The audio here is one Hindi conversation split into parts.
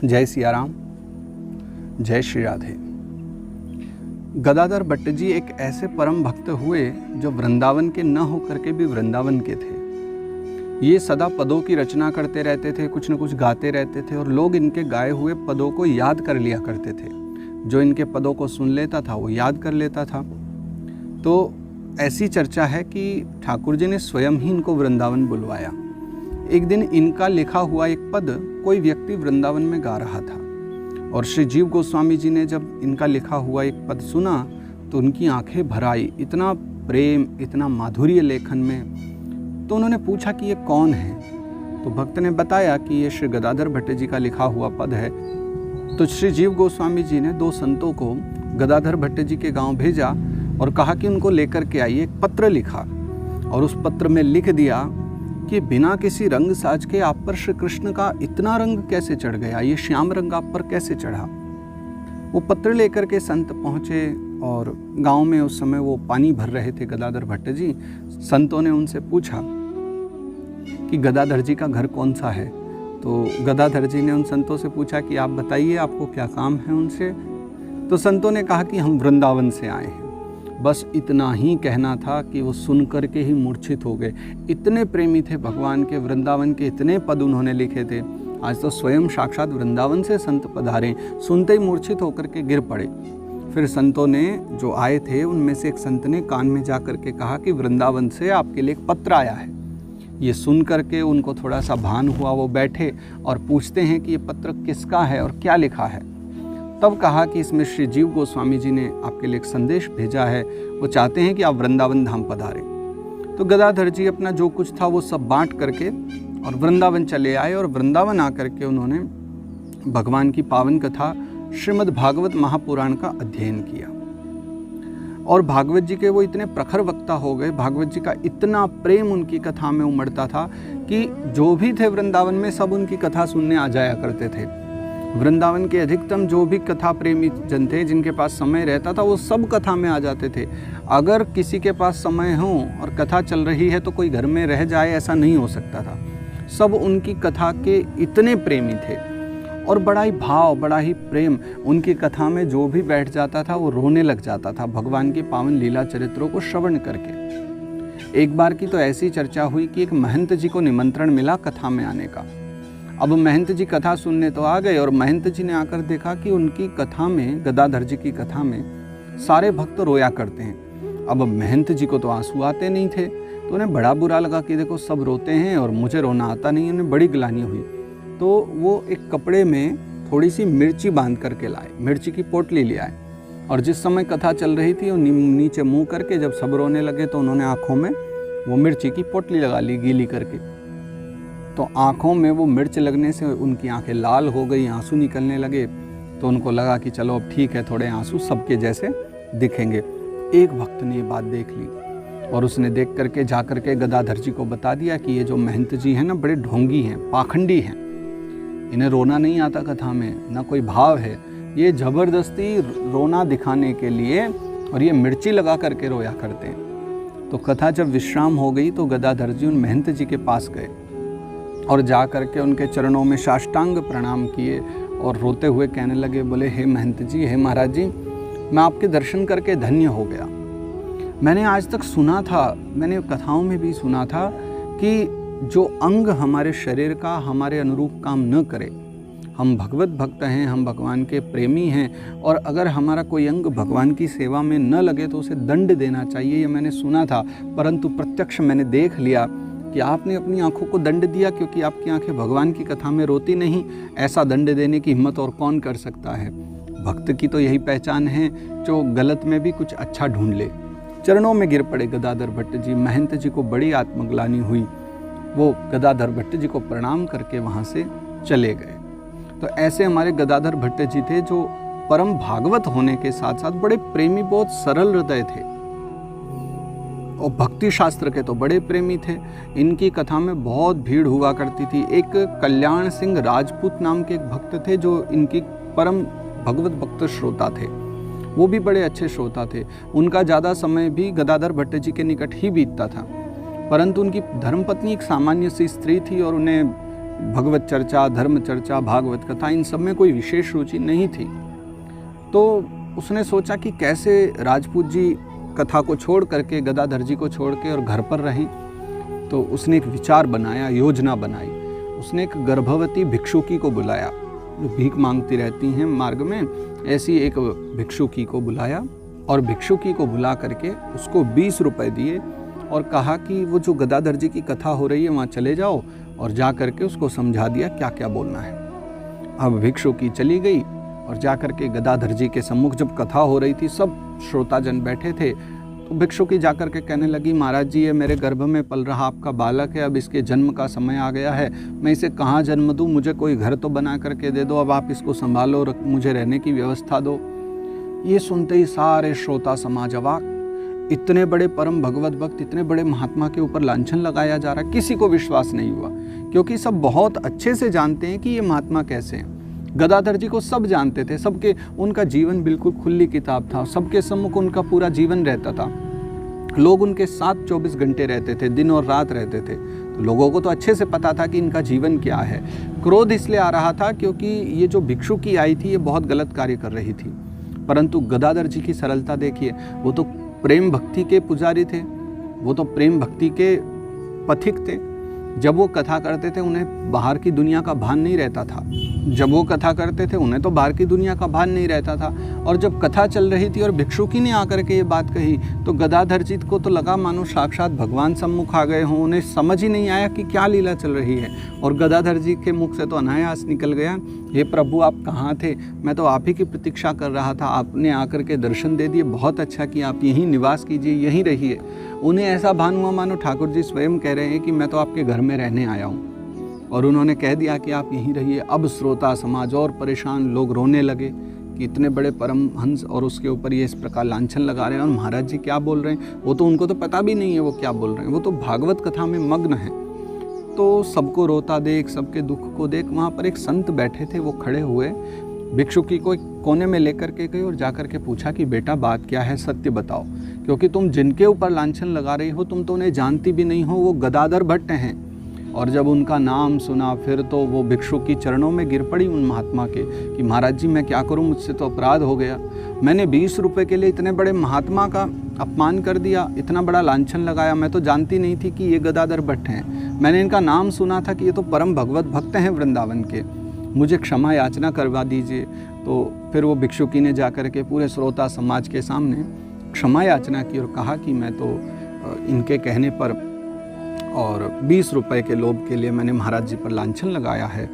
जय सिया राम, जय श्री राधे। गदाधर भट्ट जी एक ऐसे परम भक्त हुए जो वृंदावन के न होकर के भी वृंदावन के थे। ये सदा पदों की रचना करते रहते थे, कुछ न कुछ गाते रहते थे और लोग इनके गाए हुए पदों को याद कर लिया करते थे। जो इनके पदों को सुन लेता था वो याद कर लेता था। तो ऐसी चर्चा है कि ठाकुर जी ने स्वयं ही इनको वृंदावन बुलवाया। एक दिन इनका लिखा हुआ एक पद कोई व्यक्ति वृंदावन में गा रहा था और श्री जीव गोस्वामी जी ने जब इनका लिखा हुआ एक पद सुना तो उनकी आंखें भर आई। इतना प्रेम, इतना माधुर्य लेखन में। तो उन्होंने पूछा कि ये कौन है। तो भक्त ने बताया कि ये श्री गदाधर भट्ट जी का लिखा हुआ पद है। तो श्री जीव गोस्वामी जी ने दो संतों को गदाधर भट्ट जी के गांव भेजा और कहा कि उनको लेकर के आइए। एक पत्र लिखा और उस पत्र में लिख दिया कि बिना किसी रंग साज के आप पर श्री कृष्ण का इतना रंग कैसे चढ़ गया, ये श्याम रंग आप पर कैसे चढ़ा। वो पत्र लेकर के संत पहुँचे और गांव में उस समय वो पानी भर रहे थे गदाधर भट्ट जी। संतों ने उनसे पूछा कि गदाधर जी का घर कौन सा है। तो गदाधर जी ने उन संतों से पूछा कि आप बताइए आपको क्या काम है उनसे। तो संतों ने कहा कि हम वृंदावन से आए हैं। बस इतना ही कहना था कि वो सुन कर के ही मूर्छित हो गए। इतने प्रेमी थे भगवान के, वृंदावन के इतने पद उन्होंने लिखे थे। आज तो स्वयं साक्षात वृंदावन से संत पधारे, सुनते ही मूर्छित होकर के गिर पड़े। फिर संतों ने जो आए थे उनमें से एक संत ने कान में जा कर के कहा कि वृंदावन से आपके लिए एक पत्र आया है। ये सुन करके उनको थोड़ा सा भान हुआ। वो बैठे और पूछते हैं कि ये पत्र किसका है और क्या लिखा है। तब कहा कि इसमें श्री जीव गोस्वामी जी ने आपके लिए एक संदेश भेजा है। वो चाहते हैं कि आप वृंदावन धाम पधारें। तो गदाधर जी अपना जो कुछ था वो सब बांट करके और वृंदावन चले आए और वृंदावन आकर के उन्होंने भगवान की पावन कथा श्रीमद् भागवत महापुराण का अध्ययन किया। और भागवत जी के वो इतने प्रखर वक्ता हो गए, भागवत जी का इतना प्रेम उनकी कथा में उमड़ता था कि जो भी थे वृंदावन में सब उनकी कथा सुनने आ जाया करते थे। वृंदावन के अधिकतम जो भी कथा प्रेमी जन थे, जिनके पास समय रहता था, वो सब कथा में आ जाते थे। अगर किसी के पास समय हो और कथा चल रही है तो कोई घर में रह जाए, ऐसा नहीं हो सकता था। सब उनकी कथा के इतने प्रेमी थे और बड़ा ही भाव, बड़ा ही प्रेम। उनकी कथा में जो भी बैठ जाता था वो रोने लग जाता था भगवान के पावन लीला चरित्रों को श्रवण करके। एक बार की तो ऐसी चर्चा हुई कि एक महंत जी को निमंत्रण मिला कथा में आने का। अब महंत जी कथा सुनने तो आ गए और महंत जी ने आकर देखा कि उनकी कथा में, गदाधर जी की कथा में सारे भक्त रोया करते हैं। अब महंत जी को तो आंसू आते नहीं थे तो उन्हें बड़ा बुरा लगा कि देखो सब रोते हैं और मुझे रोना आता नहीं। उन्हें बड़ी गिलानी हुई। तो वो एक कपड़े में थोड़ी सी मिर्ची बांध करके लाए, मिर्ची की पोटली ले आए और जिस समय कथा चल रही थी वो नीचे मुँह करके जब सब रोने लगे तो उन्होंने आँखों में वो मिर्ची की पोटली लगा ली गीली करके। तो आँखों में वो मिर्च लगने से उनकी आंखें लाल हो गई, आंसू निकलने लगे। तो उनको लगा कि चलो अब ठीक है, थोड़े आंसू सबके जैसे दिखेंगे। एक भक्त ने ये बात देख ली और उसने देख करके जा करके गदाधर जी को बता दिया कि ये जो महंत जी हैं ना, बड़े ढोंगी हैं, पाखंडी हैं। इन्हें रोना नहीं आता कथा में, ना कोई भाव है। ये ज़बरदस्ती रोना दिखाने के लिए और ये मिर्ची लगा करके रोया करते हैं। तो कथा जब विश्राम हो गई तो गदाधर जी उन महंत जी के पास गए और जा करके उनके चरणों में साष्टांग प्रणाम किए और रोते हुए कहने लगे, बोले हे महंत जी, हे महाराज जी, मैं आपके दर्शन करके धन्य हो गया। मैंने आज तक सुना था, मैंने कथाओं में भी सुना था कि जो अंग हमारे शरीर का हमारे अनुरूप काम न करे, हम भगवत भक्त हैं, हम भगवान के प्रेमी हैं और अगर हमारा कोई अंग भगवान की सेवा में न लगे तो उसे दंड देना चाहिए, ये मैंने सुना था। परंतु प्रत्यक्ष मैंने देख लिया कि आपने अपनी आंखों को दंड दिया क्योंकि आपकी आंखें भगवान की कथा में रोती नहीं। ऐसा दंड देने की हिम्मत और कौन कर सकता है। भक्त की तो यही पहचान है जो गलत में भी कुछ अच्छा ढूंढ ले। चरणों में गिर पड़े गदाधर भट्ट जी। महंत जी को बड़ी आत्मग्लानि हुई। वो गदाधर भट्ट जी को प्रणाम करके वहाँ से चले गए। तो ऐसे हमारे गदाधर भट्ट जी थे जो परम भागवत होने के साथ साथ बड़े प्रेमी, बहुत सरल हृदय थे और भक्ति शास्त्र के तो बड़े प्रेमी थे। इनकी कथा में बहुत भीड़ हुआ करती थी। एक कल्याण सिंह राजपूत नाम के एक भक्त थे जो इनकी परम भगवत भक्त श्रोता थे। वो भी बड़े अच्छे श्रोता थे। उनका ज़्यादा समय भी गदाधर भट्ट जी के निकट ही बीतता था। परंतु उनकी धर्मपत्नी एक सामान्य सी स्त्री थी और उन्हें भगवत चर्चा, धर्म चर्चा, भागवत कथा, इन सब में कोई विशेष रुचि नहीं थी। तो उसने सोचा कि कैसे राजपूत जी कथा को छोड़ करके, गदाधर जी को छोड़ के और घर पर रहें। तो उसने एक विचार बनाया, योजना बनाई। उसने एक गर्भवती भिक्षुकी को बुलाया जो भीख मांगती रहती हैं मार्ग में, ऐसी एक भिक्षुकी को बुलाया और भिक्षुकी को बुला करके उसको 20 रुपए दिए और कहा कि वो जो गदाधर जी की कथा हो रही है वहाँ चले जाओ और जा करके उसको समझा दिया क्या क्या बोलना है। अब भिक्षुकी चली गई और जा करके गदाधर जी के सम्मुख जब कथा हो रही थी, सब श्रोताजन बैठे थे, तो भिक्षुकी जा करके कहने लगी, महाराज जी ये मेरे गर्भ में पल रहा आपका बालक है, अब इसके जन्म का समय आ गया है, मैं इसे कहाँ जन्म दूँ, मुझे कोई घर तो बना करके दे दो, अब आप इसको संभालो, मुझे रहने की व्यवस्था दो। ये सुनते ही सारे श्रोता समाज अवाक। इतने बड़े परम भगवत भक्त, इतने बड़े महात्मा के ऊपर लांछन लगाया जा रहा, किसी को विश्वास नहीं हुआ, क्योंकि सब बहुत अच्छे से जानते हैं कि ये महात्मा कैसे हैं। गदाधर जी को सब जानते थे, सबके, उनका जीवन बिल्कुल खुली किताब था, सबके सम्मुख उनका पूरा जीवन रहता था, लोग उनके साथ 24 घंटे रहते थे, दिन और रात रहते थे। तो लोगों को तो अच्छे से पता था कि इनका जीवन क्या है। क्रोध इसलिए आ रहा था क्योंकि ये जो भिक्षुकी आई थी ये बहुत गलत कार्य कर रही थी, परंतु गदाधर जी की सरलता देखिए, वो तो प्रेम भक्ति के पुजारी थे, वो तो प्रेम भक्ति के पथिक थे। जब वो कथा करते थे उन्हें बाहर की दुनिया का भान नहीं रहता था, जब वो कथा करते थे उन्हें तो बाहर की दुनिया का भान नहीं रहता था। और जब कथा चल रही थी और भिक्षुकी ने आकर के ये बात कही तो गदाधर जी को तो लगा मानो साक्षात भगवान सम्मुख आ गए हों, उन्हें समझ ही नहीं आया कि क्या लीला चल रही है। और गदाधर जी के मुख से तो अनायास निकल गया, हे प्रभु आप कहाँ थे, मैं तो आप ही की प्रतीक्षा कर रहा था, आपने आकर के दर्शन दे दिए, बहुत अच्छा कि आप यहीं निवास कीजिए, यहीं रहिए। उन्हें ऐसा भान हुआ मानो ठाकुर जी स्वयं कह रहे हैं कि मैं तो आपके घर में रहने आया हूँ, और उन्होंने कह दिया कि आप यहीं रहिए। अब श्रोता समाज और परेशान, लोग रोने लगे कि इतने बड़े परमहंस और उसके ऊपर ये इस प्रकार लांछन लगा रहे हैं, और महाराज जी क्या बोल रहे हैं, वो तो उनको तो पता भी नहीं है वो क्या बोल रहे हैं, वो तो भागवत कथा में मग्न है। तो सबको रोता देख, सबके दुख को देख, वहाँ पर एक संत बैठे थे, वो खड़े हुए भिक्षुकी को एक कोने में लेकर के गए और जाकर के पूछा कि बेटा बात क्या है, सत्य बताओ, क्योंकि तुम जिनके ऊपर लांछन लगा रही हो तुम तो उन्हें जानती भी नहीं हो, वो गदाधर भट्ट हैं। और जब उनका नाम सुना फिर तो वो भिक्षुकी चरणों में गिर पड़ी उन महात्मा के कि महाराज जी मैं क्या करूं, मुझसे तो अपराध हो गया, मैंने 20 रुपए के लिए इतने बड़े महात्मा का अपमान कर दिया, इतना बड़ा लांछन लगाया, मैं तो जानती नहीं थी कि ये गदाधर भट्ट हैं, मैंने इनका नाम सुना था कि ये तो परम भगवत भक्त हैं वृंदावन के, मुझे क्षमा याचना करवा दीजिए। तो फिर वो भिक्षुकी ने जाकर के पूरे श्रोता समाज के सामने क्षमा याचना की और कहा कि मैं तो इनके कहने पर और 20 रुपए के लोभ के लिए मैंने महाराज जी पर लांछन लगाया है।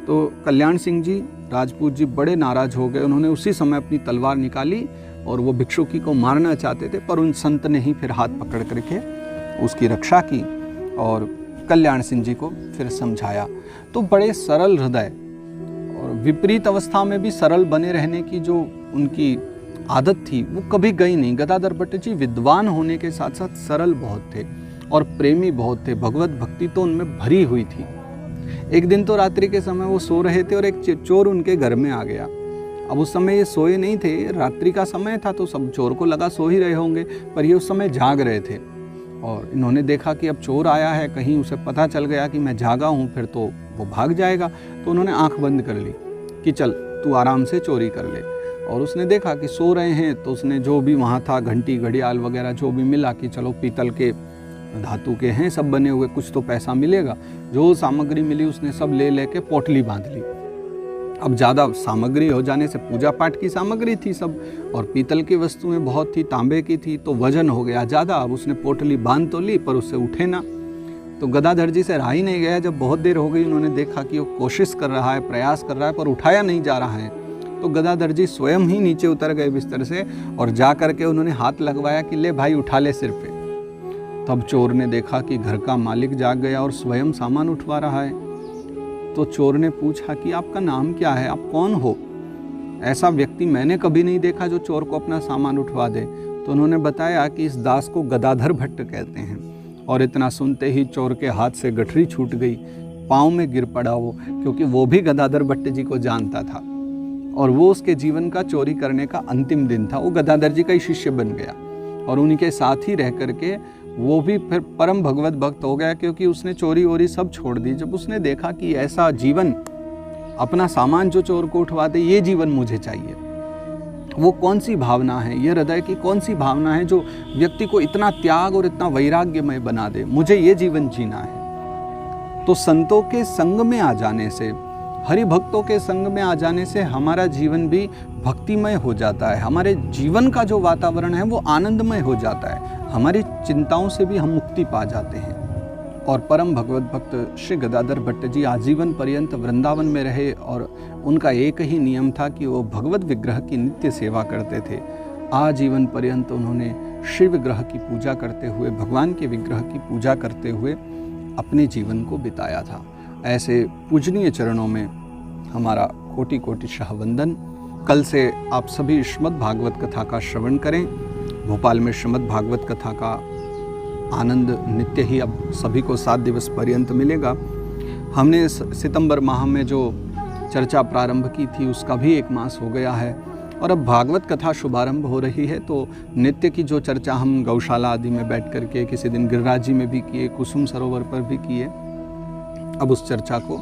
तो कल्याण सिंह जी राजपूत जी बड़े नाराज हो गए, उन्होंने उसी समय अपनी तलवार निकाली और वो भिक्षुकी को मारना चाहते थे, पर उन संत ने ही फिर हाथ पकड़ करके उसकी रक्षा की और कल्याण सिंह जी को फिर समझाया। तो बड़े सरल हृदय और विपरीत अवस्था में भी सरल बने रहने की जो उनकी आदत थी वो कभी गई नहीं। गदाधर भट्ट जी विद्वान होने के साथ साथ सरल बहुत थे और प्रेमी बहुत थे, भगवत भक्ति तो उनमें भरी हुई थी। एक दिन तो रात्रि के समय वो सो रहे थे और एक चोर उनके घर में आ गया। अब उस समय ये सोए नहीं थे, रात्रि का समय था तो सब चोर को लगा सो ही रहे होंगे, पर ये उस समय जाग रहे थे और इन्होंने देखा कि अब चोर आया है, कहीं उसे पता चल गया कि मैं जागा हूँ फिर तो वो भाग जाएगा। तो उन्होंने आंख बंद कर ली कि चल तू आराम से चोरी कर ले। और उसने देखा कि सो रहे हैं तो उसने जो भी वहाँ था घंटी घड़ियाल वगैरह जो भी मिला कि चलो पीतल के धातु के हैं सब बने हुए, कुछ तो पैसा मिलेगा, जो सामग्री मिली उसने सब ले लेके पोटली बांध ली। अब ज़्यादा सामग्री हो जाने से, पूजा पाठ की सामग्री थी सब और पीतल की वस्तुएं बहुत थी, तांबे की थी, तो वजन हो गया ज़्यादा। अब उसने पोटली बांध तो ली पर उससे उठे ना। तो गदाधर जी से रहा ही नहीं गया। जब बहुत देर हो गई उन्होंने देखा कि वो कोशिश कर रहा है, प्रयास कर रहा है, पर उठाया नहीं जा रहा है, तो गदाधर जी स्वयं ही नीचे उतर गए बिस्तर से और जा करके उन्होंने हाथ लगवाया कि ले भाई उठा ले सिर पे। तब चोर ने देखा कि घर का मालिक जाग गया और स्वयं सामान उठवा रहा है। तो चोर ने पूछा कि आपका नाम क्या है, आप कौन हो? ऐसा व्यक्ति मैंने कभी नहीं देखा जो चोर को अपना सामान उठवा दे। तो उन्होंने बताया कि इस दास को गदाधर भट्ट कहते हैं। और इतना सुनते ही चोर के हाथ से गठरी छूट गई, पाँव में गिर पड़ा वो, क्योंकि वो भी गदाधर भट्ट जी को जानता था और वो उसके जीवन का चोरी करने का अंतिम दिन था। वो गदाधर जी का ही शिष्य बन गया और उन्हीं के साथ ही रह करके वो भी फिर परम भगवत भक्त हो गया, क्योंकि उसने चोरी वोरी सब छोड़ दी। जब उसने देखा कि ऐसा जीवन, अपना सामान जो चोर को उठवा दे, ये जीवन मुझे चाहिए। वो कौन सी भावना है, ये हृदय की कौन सी भावना है जो व्यक्ति को इतना त्याग और इतना वैराग्यमय बना दे, मुझे ये जीवन जीना है। तो संतों के संग में आ जाने से, हरि भक्तों के संग में आ जाने से हमारा जीवन भी भक्तिमय हो जाता है। हमारे जीवन का जो वातावरण है वो आनंदमय हो जाता है। हमारी चिंताओं से भी हम मुक्ति पा जाते हैं। और परम भगवत भक्त श्री गदाधर भट्ट जी आजीवन पर्यंत वृंदावन में रहे और उनका एक ही नियम था कि वो भगवत विग्रह की नित्य सेवा करते थे। आजीवन पर्यंत उन्होंने शिव विग्रह की पूजा करते हुए, भगवान के विग्रह की पूजा करते हुए अपने जीवन को बिताया था। ऐसे पूजनीय चरणों में हमारा कोटि कोटि शाह वंदन। कल से आप सभी श्रीमद् भागवत कथा का श्रवण करें। भोपाल में श्रीमद् भागवत कथा का आनंद नित्य ही अब सभी को 7 दिवस पर्यंत मिलेगा। हमने सितंबर माह में जो चर्चा प्रारंभ की थी उसका भी 1 मास हो गया है और अब भागवत कथा शुभारंभ हो रही है। तो नित्य की जो चर्चा हम गौशाला आदि में बैठ करके, किसी दिन गिरिराज जी में भी किए, कुसुम सरोवर पर भी किए, अब उस चर्चा को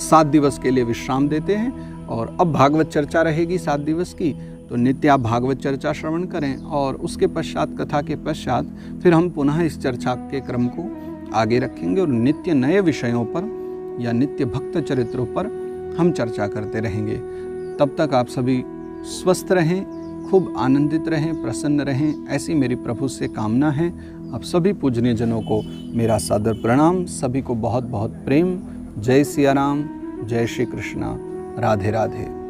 7 दिवस के लिए विश्राम देते हैं और अब भागवत चर्चा रहेगी 7 दिवस की। तो नित्य आप भागवत चर्चा श्रवण करें और उसके पश्चात, कथा के पश्चात फिर हम पुनः इस चर्चा के क्रम को आगे रखेंगे और नित्य नए विषयों पर या नित्य भक्त चरित्रों पर हम चर्चा करते रहेंगे। तब तक आप सभी स्वस्थ रहें, खूब आनंदित रहें, प्रसन्न रहें, ऐसी मेरी प्रभु से कामना है। आप सभी पूजनीय जनों को मेरा सादर प्रणाम, सभी को बहुत बहुत प्रेम। जय सिया राम, जय श्री कृष्णा, राधे राधे।